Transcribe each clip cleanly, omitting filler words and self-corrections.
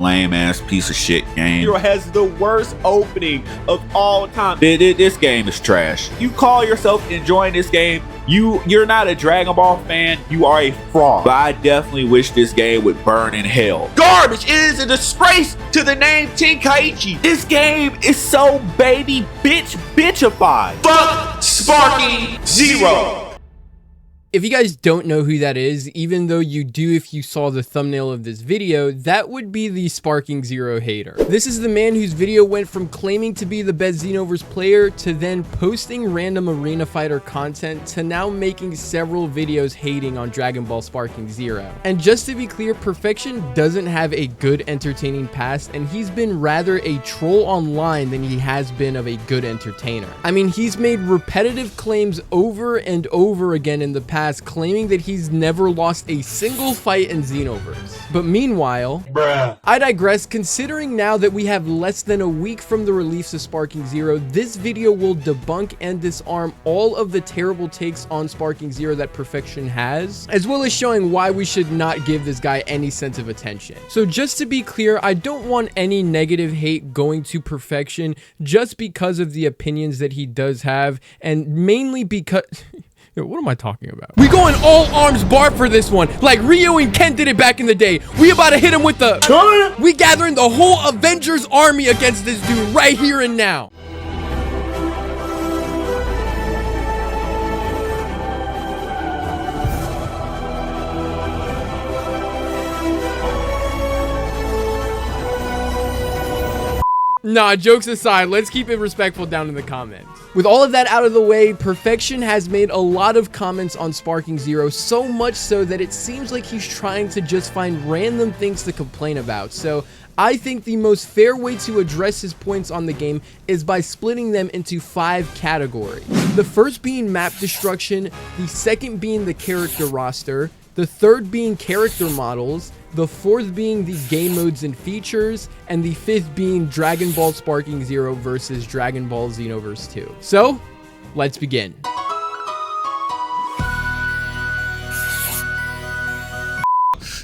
Lame ass piece of shit game. Zero has the worst opening of all time. This game is trash. You call yourself enjoying this game, you're not a Dragon Ball fan, you are a fraud. But I definitely wish this game would burn in hell. Garbage! It is a disgrace to the name Tenkaichi. This game is so baby bitchified. Fuck Sparking Zero. If you guys don't know who that is, even though you do if you saw the thumbnail of this video, that would be the Sparking Zero hater. This is the man whose video went from claiming to be the best Xenoverse player to then posting random arena fighter content to now making several videos hating on Dragon Ball Sparking Zero. And just to be clear, Perfection doesn't have a good entertaining past, and he's been rather a troll online than he has been of a good entertainer. I mean, he's made repetitive claims over and over again in the past, claiming that he's never lost a single fight in Xenoverse. But meanwhile, I digress. Considering now that we have less than a week from the release of Sparking Zero, this video will debunk and disarm all of the terrible takes on Sparking Zero that Perfection has, as well as showing why we should not give this guy any sense of attention. So just to be clear, I don't want any negative hate going to Perfection just because of the opinions that he does have, and mainly because... What am I talking about? We going all arms bar for this one, like Ryu and Ken did it back in the day. We about to hit him with the... We gathering the whole Avengers army against this dude right here and now. Nah, jokes aside, let's keep it respectful down in the comments. With all of that out of the way, Perfection has made a lot of comments on Sparking Zero, so much so that it seems like he's trying to just find random things to complain about. So I think the most fair way to address his points on the game is by splitting them into 5 categories. The first being map destruction, the second being the character roster, the third being character models, the fourth being the game modes and features, and the fifth being Dragon Ball Sparking Zero versus Dragon Ball Xenoverse 2. So, let's begin.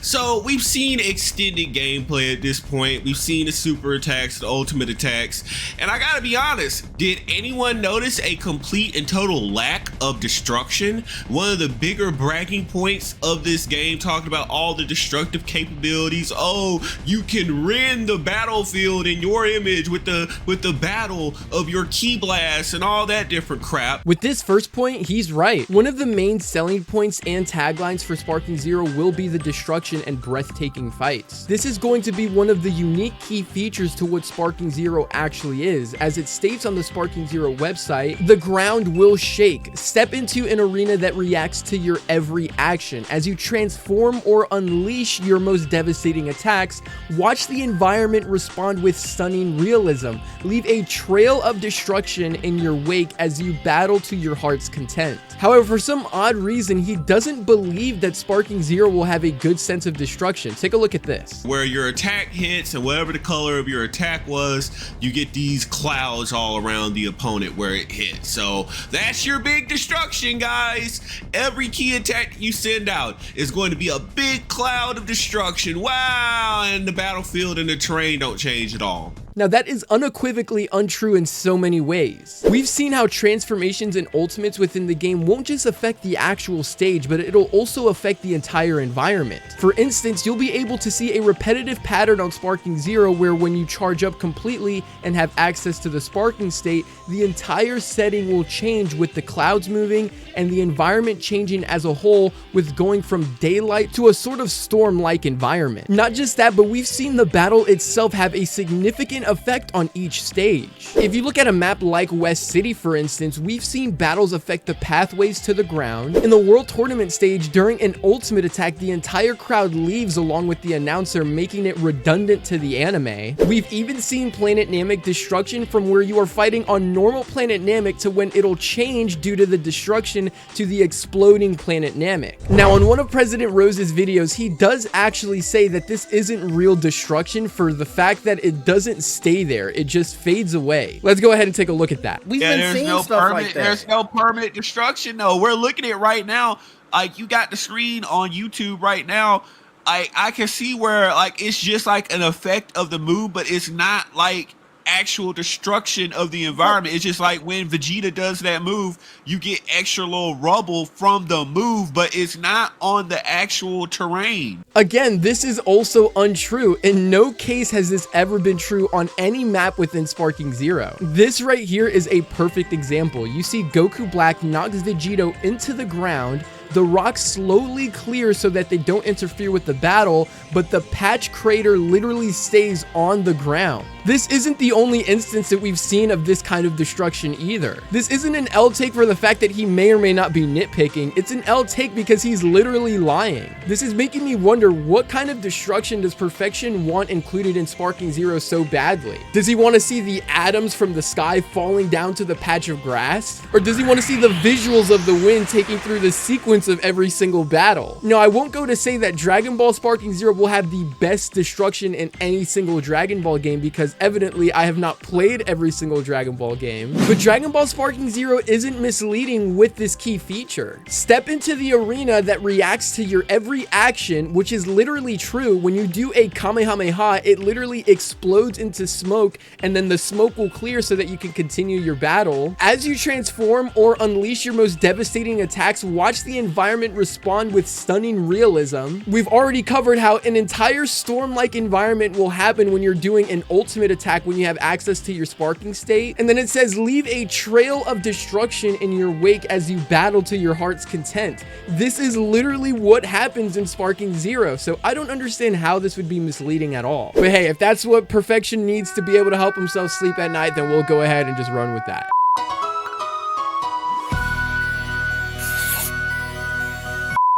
So we've seen extended gameplay at this point. We've seen the super attacks, the ultimate attacks, and I gotta be honest, did anyone notice a complete and total lack of destruction? One of the bigger bragging points of this game, talking about all the destructive capabilities. Oh, you can rend the battlefield in your image with the battle of your key blasts and all that different crap. With this first point, he's right. One of the main selling points and taglines for Sparking Zero will be the destruction and breathtaking fights. This is going to be one of the unique key features to what Sparking Zero actually is. As it states on the Sparking Zero website, the ground will shake. Step into an arena that reacts to your every action. As you transform or unleash your most devastating attacks, watch the environment respond with stunning realism. Leave a trail of destruction in your wake as you battle to your heart's content. However, for some odd reason, he doesn't believe that Sparking Zero will have a good sense of destruction. Take a look at this. Where your attack hits and whatever the color of your attack was, you get these clouds all around the opponent where it hits. So that's your big destruction, guys. Every key attack you send out is going to be a big cloud of destruction. Wow, and the battlefield and the terrain don't change at all. Now that is unequivocally untrue in so many ways. We've seen how transformations and ultimates within the game won't just affect the actual stage, but it'll also affect the entire environment. For instance, you'll be able to see a repetitive pattern on Sparking Zero where when you charge up completely and have access to the sparking state, the entire setting will change with the clouds moving and the environment changing as a whole, with going from daylight to a sort of storm-like environment. Not just that, but we've seen the battle itself have a significant effect on each stage. If you look at a map like West City, for instance, we've seen battles affect the pathways to the ground. In the World Tournament stage, during an ultimate attack, the entire crowd leaves along with the announcer, making it redundant to the anime. We've even seen Planet Namek destruction from where you are fighting on normal Planet Namek to when it'll change due to the destruction to the exploding Planet Namek. Now, on one of President Rose's videos, he does actually say that this isn't real destruction for the fact that it doesn't stay there, it just fades away. Let's go ahead and take a look at that. We've been seeing stuff like that. There's no permanent destruction though. We're looking at it right now. Like, you got the screen on YouTube right now. I can see where like it's just like an effect of the move, but it's not like actual destruction of the environment. It's just like when Vegeta does that move, you get extra little rubble from the move, but it's not on the actual terrain. Again, this is also untrue. In no case has this ever been true on any map within Sparking Zero. This right here is a perfect example. You see Goku Black knocks Vegito into the ground. The rocks slowly clear so that they don't interfere with the battle, but the patch crater literally stays on the ground. This isn't the only instance that we've seen of this kind of destruction either. This isn't an L take for the fact that he may or may not be nitpicking. It's an L take because he's literally lying. This is making me wonder, what kind of destruction does Perfection want included in Sparking Zero so badly? Does he want to see the atoms from the sky falling down to the patch of grass? Or does he want to see the visuals of the wind taking through the sequence of every single battle? No, I won't go to say that Dragon Ball Sparking Zero will have the best destruction in any single Dragon Ball game, because evidently I have not played every single Dragon Ball game. But Dragon Ball Sparking Zero isn't misleading with this key feature. Step into the arena that reacts to your every action, which is literally true. When you do a Kamehameha, it literally explodes into smoke, and then the smoke will clear so that you can continue your battle. As you transform or unleash your most devastating attacks, watch the environment respond with stunning realism. We've already covered how an entire storm-like environment will happen when you're doing an ultimate attack when you have access to your sparking state. And then it says, leave a trail of destruction in your wake as you battle to your heart's content. This is literally what happens in Sparking Zero, so I don't understand how this would be misleading at all. But hey, if that's what Perfection needs to be able to help himself sleep at night, then we'll go ahead and just run with that.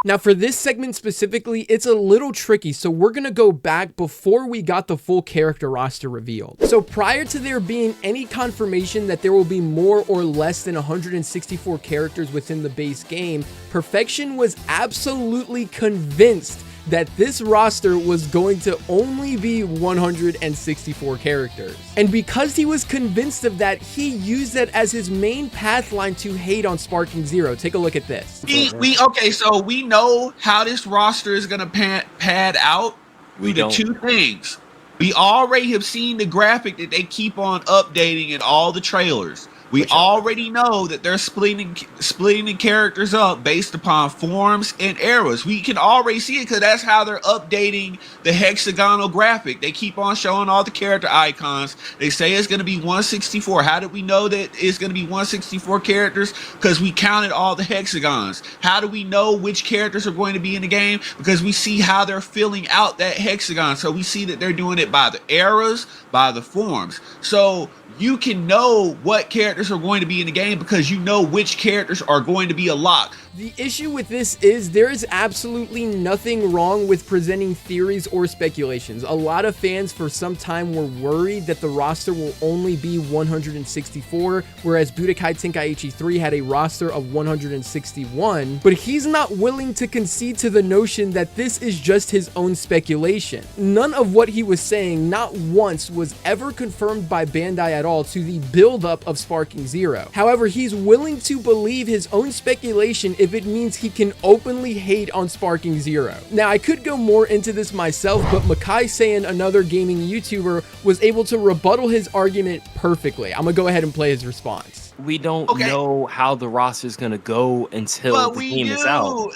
Now for this segment specifically, it's a little tricky, so we're gonna go back before we got the full character roster revealed. So prior to there being any confirmation that there will be more or less than 164 characters within the base game, Perfection was absolutely convinced that this roster was going to only be 164 characters. And because he was convinced of that, he used that as his main path line to hate on Sparking Zero. Take a look at this. Okay, so we know how this roster is gonna pad out. We the don't. two things. We already have seen the graphic that they keep on updating in all the trailers. We already know that they're splitting the characters up based upon forms and eras. We can already see it because that's how they're updating the hexagonal graphic. They keep on showing all the character icons. They say it's going to be 164. How did we know that it's going to be 164 characters? Because we counted all the hexagons. How do we know which characters are going to be in the game? Because we see how they're filling out that hexagon. So we see that they're doing it by the eras, by the forms. So you can know what characters are going to be in the game because you know which characters are going to be a lock. The issue with this is there is absolutely nothing wrong with presenting theories or speculations. A lot of fans for some time were worried that the roster will only be 164, whereas Budokai Tenkaichi 3 had a roster of 161, but he's not willing to concede to the notion that this is just his own speculation. None of what he was saying, not once, was ever confirmed by Bandai at all to the build-up of Sparking Zero. However, he's willing to believe his own speculation if it means he can openly hate on Sparking Zero. Now, I could go more into this myself, but Makai Saiyan, another gaming YouTuber, was able to rebuttal his argument perfectly. I'm gonna go ahead and play his response. We don't know how the roster is gonna go until the game is out.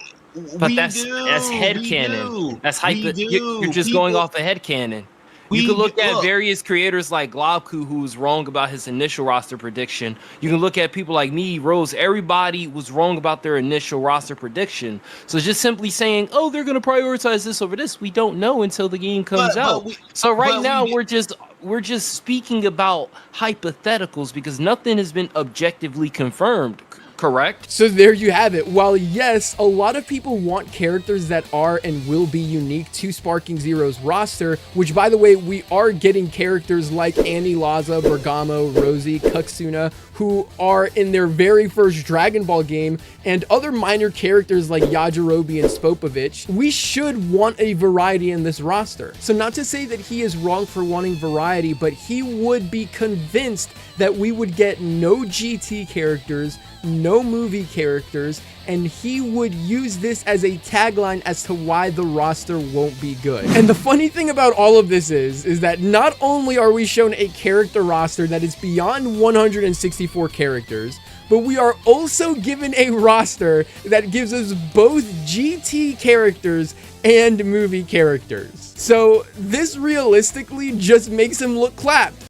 But that's headcanon. That's hype. You're just going off a headcanon. You can look at various creators like Globku, who was wrong about his initial roster prediction. You can look at people like me, Rose. Everybody was wrong about their initial roster prediction. So just simply saying, oh, they're going to prioritize this over this, we don't know until the game comes out. So right now, we're just speaking about hypotheticals because nothing has been objectively confirmed. Correct? So there you have it. While yes, a lot of people want characters that are and will be unique to Sparking Zero's roster, which by the way, we are getting characters like Annie Laza, Bergamo, Rosie, Kuksuna, who are in their very first Dragon Ball game, and other minor characters like Yajirobe and Spopovich, we should want a variety in this roster. So not to say that he is wrong for wanting variety, but he would be convinced that we would get no GT characters, no movie characters, and he would use this as a tagline as to why the roster won't be good. And the funny thing about all of this is that not only are we shown a character roster that is beyond 164 characters, but we are also given a roster that gives us both GT characters and movie characters. So this realistically just makes him look clapped.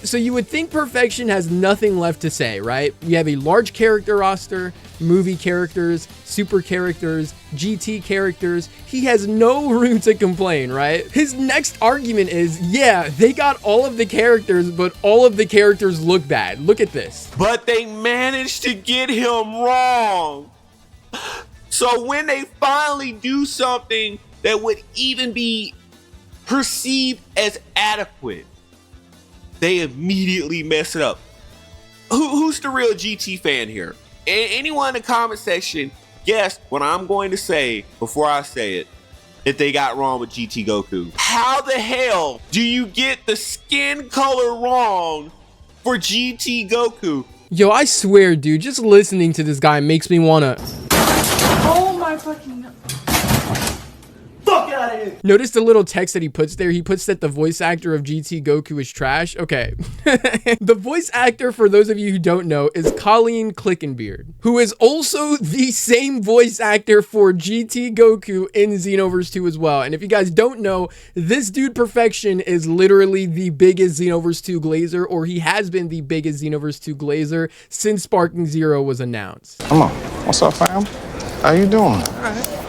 So you would think Perfection has nothing left to say, right? We have a large character roster, movie characters, super characters, GT characters. He has no room to complain, right? His next argument is, yeah, they got all of the characters, but all of the characters look bad. Look at this. But they managed to get him wrong. So when they finally do something that would even be perceived as adequate, they immediately mess it up. Who's the real GT fan here? Anyone in the comment section, guess what I'm going to say before I say it, that they got wrong with GT Goku. How the hell do you get the skin color wrong for GT Goku? Yo, I swear, dude, just listening to this guy makes me wanna... Oh my fucking... Fuck out of here! Notice the little text that he puts there. He puts that the voice actor of GT Goku is trash. Okay. The voice actor, for those of you who don't know, is Colleen Clickenbeard, who is also the same voice actor for GT Goku in Xenoverse 2 as well. And if you guys don't know, this dude Perfection is literally the biggest Xenoverse 2 glazer, or he has been the biggest Xenoverse 2 glazer since Sparking Zero was announced. Come on. What's up, fam? How you doing? All right.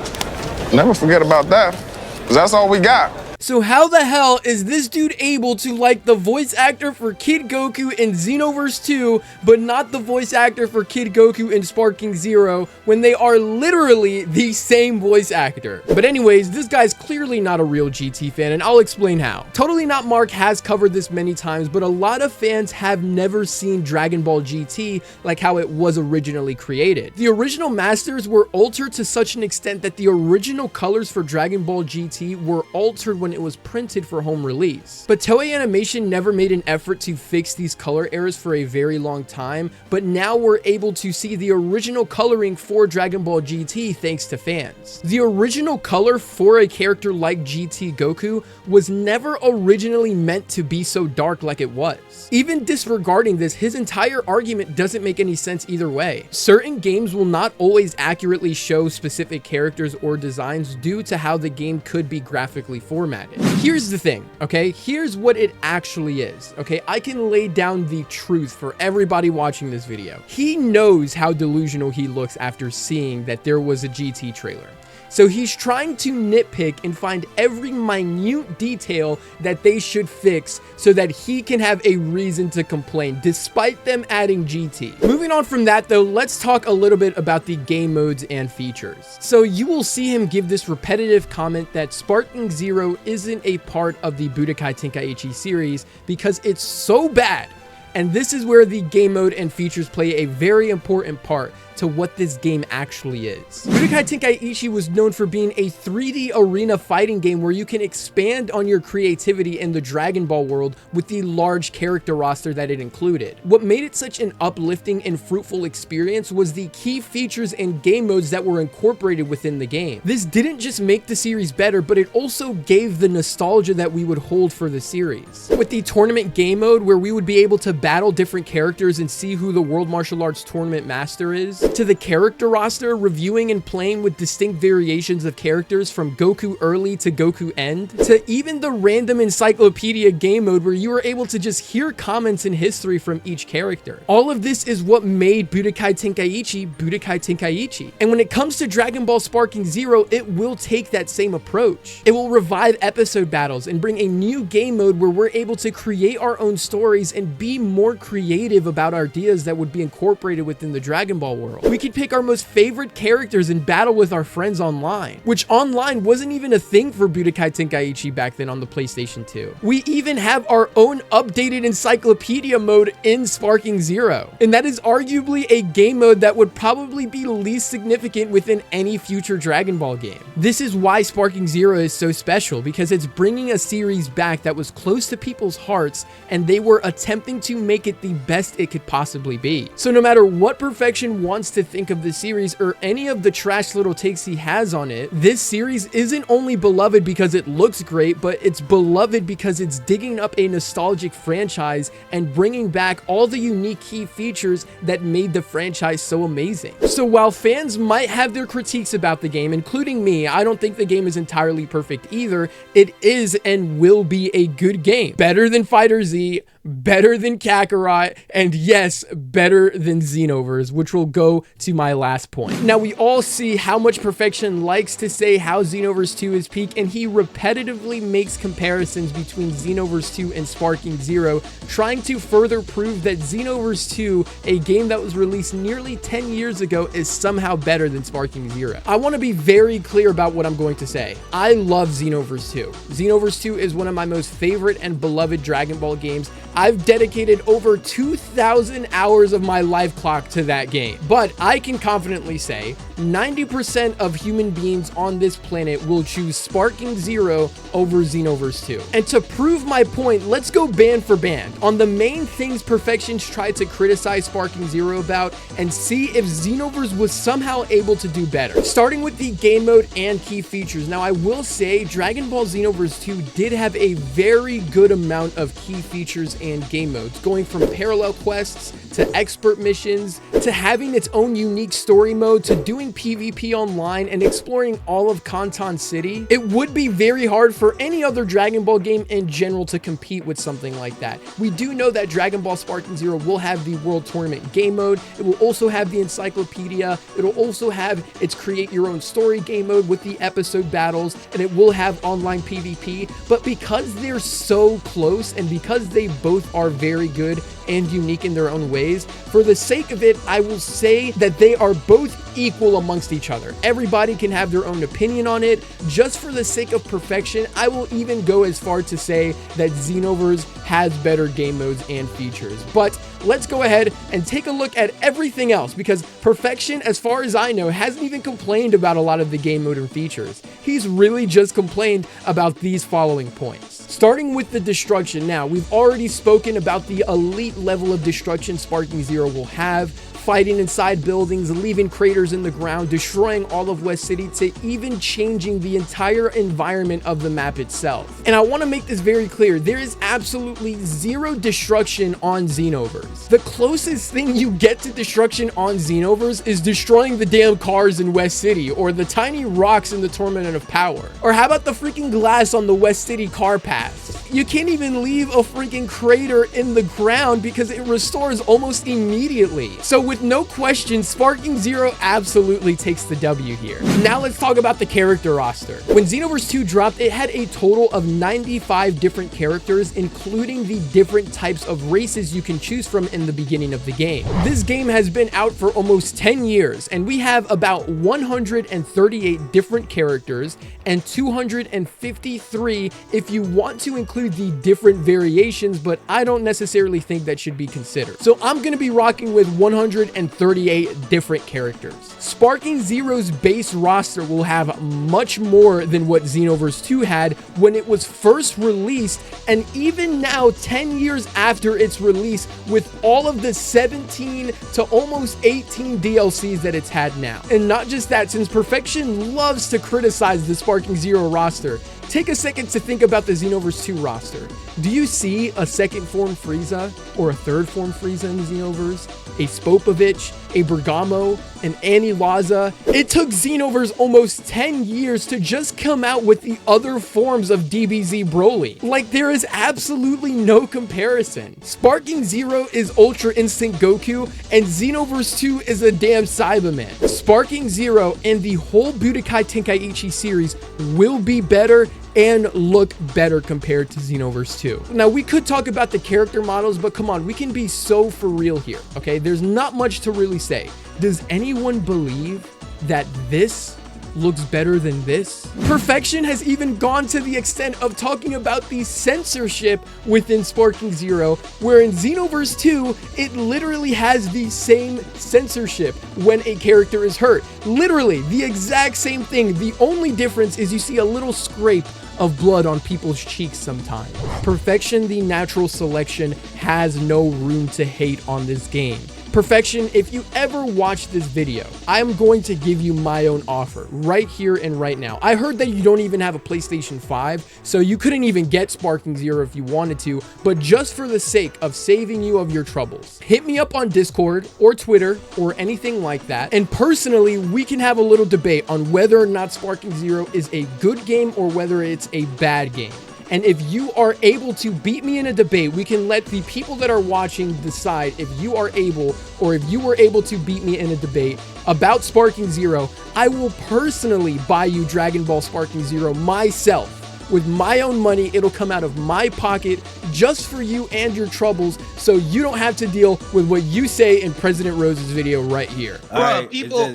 Never forget about that, because that's all we got. So how the hell is this dude able to like the voice actor for Kid Goku in Xenoverse 2, but not the voice actor for Kid Goku in Sparking Zero, when they are literally the same voice actor? But anyways, this guy's clearly not a real GT fan, and I'll explain how. Totally Not Mark has covered this many times, but a lot of fans have never seen Dragon Ball GT like how it was originally created. The original masters were altered to such an extent that the original colors for Dragon Ball GT were altered when it was printed for home release. But Toei Animation never made an effort to fix these color errors for a very long time, but now we're able to see the original coloring for Dragon Ball GT thanks to fans. The original color for a character like GT Goku was never originally meant to be so dark like it was. Even disregarding this, his entire argument doesn't make any sense either way. Certain games will not always accurately show specific characters or designs due to how the game could be graphically formatted. Here's the thing, okay? Here's what it actually is, okay? I can lay down the truth for everybody watching this video. He knows how delusional he looks after seeing that there was a GT trailer. So he's trying to nitpick and find every minute detail that they should fix so that he can have a reason to complain, despite them adding GT. Moving on from that though, let's talk a little bit about the game modes and features. So you will see him give this repetitive comment that Sparking Zero isn't a part of the Budokai Tenkaichi series because it's so bad. And this is where the game mode and features play a very important part to what this game actually is. Budokai Tenkaichi was known for being a 3D arena fighting game where you can expand on your creativity in the Dragon Ball world with the large character roster that it included. What made it such an uplifting and fruitful experience was the key features and game modes that were incorporated within the game. This didn't just make the series better, but it also gave the nostalgia that we would hold for the series. With the tournament game mode, where we would be able to battle different characters and see who the World Martial Arts Tournament Master is, to the character roster, reviewing and playing with distinct variations of characters from Goku Early to Goku End, to even the random encyclopedia game mode where you were able to just hear comments and history from each character. All of this is what made Budokai Tenkaichi Budokai Tenkaichi. And when it comes to Dragon Ball Sparking Zero, it will take that same approach. It will revive episode battles and bring a new game mode where we're able to create our own stories and be more creative about ideas that would be incorporated within the Dragon Ball world. general. We could pick our most favorite characters and battle with our friends online, which online wasn't even a thing for Budokai Tenkaichi back then on the PlayStation 2. We even have our own updated encyclopedia mode in Sparking Zero, and that is arguably a game mode that would probably be least significant within any future Dragon Ball game. This is why Sparking Zero is so special, because it's bringing a series back that was close to people's hearts, and they were attempting to make it the best it could possibly be. So no matter what Perfection wants to think of the series or any of the trash little takes he has on it, this series isn't only beloved because it looks great, but it's beloved because it's digging up a nostalgic franchise and bringing back all the unique key features that made the franchise so amazing. So while fans might have their critiques about the game, including me, I don't think the game is entirely perfect either. It is and will be a good game. Better than Fighter Z, better than Kakarot, and yes, better than Xenoverse, which will go to my last point. Now, we all see how much Perfection likes to say how Xenoverse 2 is peak, and he repetitively makes comparisons between Xenoverse 2 and Sparking Zero, trying to further prove that Xenoverse 2, a game that was released nearly 10 years ago, is somehow better than Sparking Zero. I want to be very clear about what I'm going to say. I love Xenoverse 2. Xenoverse 2 is one of my most favorite and beloved Dragon Ball games. I've dedicated over 2,000 hours of my life clock to that game. But I can confidently say 90% of human beings on this planet will choose Sparking Zero over Xenoverse 2. And to prove my point, let's go band for band on the main things Perfections tried to criticize Sparking Zero about and see if Xenoverse was somehow able to do better. Starting with the game mode and key features. Now, I will say Dragon Ball Xenoverse 2 did have a very good amount of key features and game modes, going from parallel quests to expert missions to having its own unique story mode to doing PvP online and exploring all of Kanton City. It would be very hard for any other Dragon Ball game in general to compete with something like that. We do know that Dragon Ball Sparking Zero will have the World Tournament game mode. It will also have the encyclopedia. It'll also have its create your own story game mode with the episode battles, and it will have online PvP. But because they're so close and because they both are very good and unique in their own ways, for the sake of it, I will say that they are both equal amongst each other. Everybody can have their own opinion on it. Just for the sake of perfection, I will even go as far to say that Xenoverse has better game modes and features. But let's go ahead and take a look at everything else, because Perfection, as far as I know, hasn't even complained about a lot of the game mode and features. He's really just complained about these following points. Starting with the destruction. Now, we've already spoken about the elite level of destruction Sparking Zero will have, fighting inside buildings, leaving craters in the ground, destroying all of West City, to even changing the entire environment of the map itself. And I want to make this very clear, there is absolutely zero destruction on Xenoverse. The closest thing you get to destruction on Xenoverse is destroying the damn cars in West City, or the tiny rocks in the Tournament of Power. Or how about the freaking glass on the West City car paths? You can't even leave a freaking crater in the ground because it restores almost immediately. So with no question, Sparking Zero absolutely takes the W here. Now let's talk about the character roster. When Xenoverse 2 dropped, it had a total of 95 different characters, including the different types of races you can choose from in the beginning of the game. This game has been out for almost 10 years, and we have about 138 different characters and 253 if you want to include the different variations, but I don't necessarily think that should be considered. So I'm going to be rocking with 138 different characters. Sparking Zero's base roster will have much more than what Xenoverse 2 had when it was first released, and even now 10 years after its release, with all of the 17 to almost 18 DLCs that it's had now. And not just that, since Perfection loves to criticize the Sparking Zero roster, take a second to think about the Xenoverse 2 roster. Do you see a second form Frieza or a third form Frieza in Xenoverse? A Spopovich, a Bergamo, an Anilaza? It took Xenoverse almost 10 years to just come out with the other forms of DBZ Broly. Like, there is absolutely no comparison. Sparking Zero is Ultra Instinct Goku, and Xenoverse 2 is a damn Cyberman. Sparking Zero and the whole Budokai Tenkaichi series will be better and look better compared to Xenoverse 2. Now, we could talk about the character models, but come on, we can be so for real here, okay? There's not much to really say. Does anyone believe that this looks better than this? Perfection has even gone to the extent of talking about the censorship within Sparking Zero, where in Xenoverse 2, it literally has the same censorship when a character is hurt. Literally, the exact same thing. The only difference is you see a little scrape of blood on people's cheeks sometimes. Perfection, the natural selection, has no room to hate on this game. Perfection, if you ever watch this video, I'm going to give you my own offer right here and right now. I heard that you don't even have a PlayStation 5, so you couldn't even get Sparking Zero if you wanted to, but just for the sake of saving you of your troubles, hit me up on Discord or Twitter or anything like that, and personally, we can have a little debate on whether or not Sparking Zero is a good game or whether it's a bad game. And if you are able to beat me in a debate, we can let the people that are watching decide if you are able, or if you were able to beat me in a debate about Sparking Zero. I will personally buy you Dragon Ball Sparking Zero myself. With my own money, it'll come out of my pocket just for you and your troubles, so you don't have to deal with what you say in President Rose's video right here. Bro, people,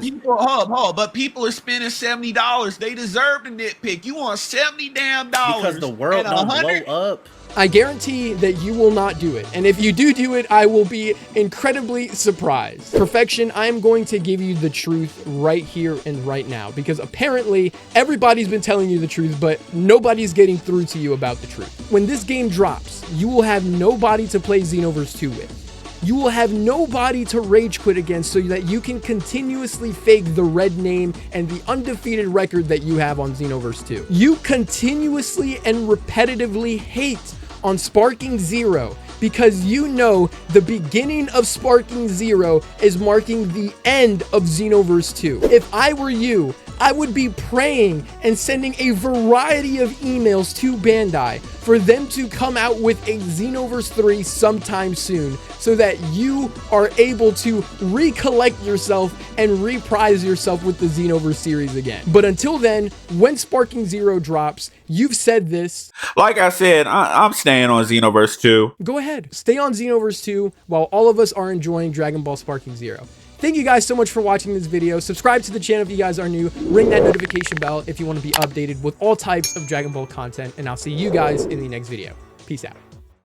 but people are spending $70. They deserve to nitpick. You want $70 damn dollars because the world don't blow up. I guarantee that you will not do it. And if you do it, I will be incredibly surprised. Perfection, I am going to give you the truth right here and right now, because apparently everybody's been telling you the truth, but nobody's getting through to you about the truth. When this game drops, you will have nobody to play Xenoverse 2 with. You will have nobody to rage quit against so that you can continuously fake the red name and the undefeated record that you have on Xenoverse 2. You continuously and repetitively hate on Sparking Zero because you know the beginning of Sparking Zero is marking the end of Xenoverse 2. If I were you, I would be praying and sending a variety of emails to Bandai for them to come out with a Xenoverse 3 sometime soon so that you are able to recollect yourself and reprise yourself with the Xenoverse series again. But until then, when Sparking Zero drops, you've said this. Like I said, I'm staying on Xenoverse 2. Go ahead, stay on Xenoverse 2 while all of us are enjoying Dragon Ball Sparking Zero. Thank you guys so much for watching this video. Subscribe to the channel if you guys are new. Ring that notification bell if you want to be updated with all types of Dragon Ball content. And I'll see you guys in the next video. Peace out.